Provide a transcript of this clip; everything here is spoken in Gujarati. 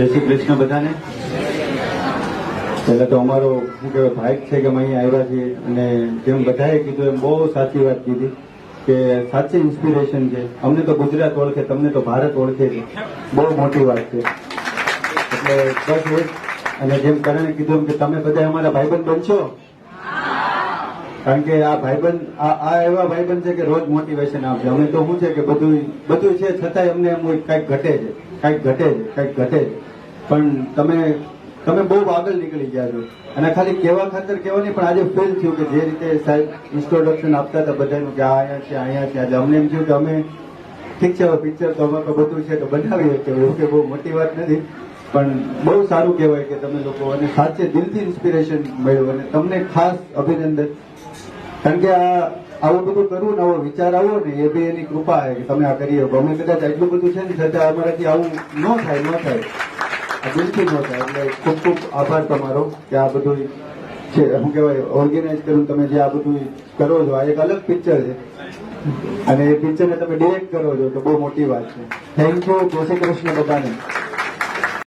જય શ્રી કૃષ્ણ બધાને. પહેલા તો અમારો શું કહેવાય ભાગ છે કે અમે અહીંયા આવ્યા છીએ અને જેમ બધાએ કીધું એમ બહુ સાચી વાત કીધી કે સાચી ઇન્સ્પિરેશન છે. અમને તો ગુજરાત ઓળખે, તમને તો ભારત ઓળખે છે. બહુ મોટી વાત છે. એટલે બસ એ અને જેમ કરણે કીધું એમ કે તમે બધા અમારા ભાઈબંધ બનશો, કારણ કે આ ભાઈબંધ આ એવા ભાઈબંધ છે કે રોજ મોટિવેશન આપશે. અમે તો શું છે કે બધું છે છતાંય અમને એમ કંઈક ઘટે છે, કંઈક ઘટે છે, કંઈક ઘટે છે. પણ તમે બહુ આગળ નીકળી ગયા છો અને ખાલી કહેવા ખાતર કહેવા નહીં, પણ આજે ફીલ થયું કે જે રીતે સાહેબ ઇન્ટ્રોડક્શન આપતા હતા બધાનું કે અહીંયા છે અહીંયા છે, આજે અમને એમ થયું કે અમે ઠીક છે હવે પિક્ચર તો અમે તો બધું છે તો બનાવીએ કે એવું કે બહુ મોટી વાત નથી, પણ બહુ સારું કહેવાય કે તમે લોકો અને સાચે દિલથી ઇન્સ્પિરેશન મળ્યું અને તમને ખાસ અભિનંદન. કારણ કે આવું બધું કરવું ને આવો વિચાર આવો ને એ બી એની કૃપા છે કે તમે આ કરી શકો. અમે કદાચ એટલું બધું છે ને છતાં અમારાથી આવું ન થાય આ દિલથી ન થાય. એટલે ખૂબ ખૂબ આભાર તમારો કે આ બધું છે શું કહેવાય ઓર્ગેનાઇઝ કર્યું. તમે જે આ બધું કરો છો આ એક અલગ પિક્ચર છે અને એ પિક્ચરને તમે ડિરેક્ટ કરો છો તો બહુ મોટી વાત છે. Thank you. જય શ્રી કૃષ્ણ બધાને.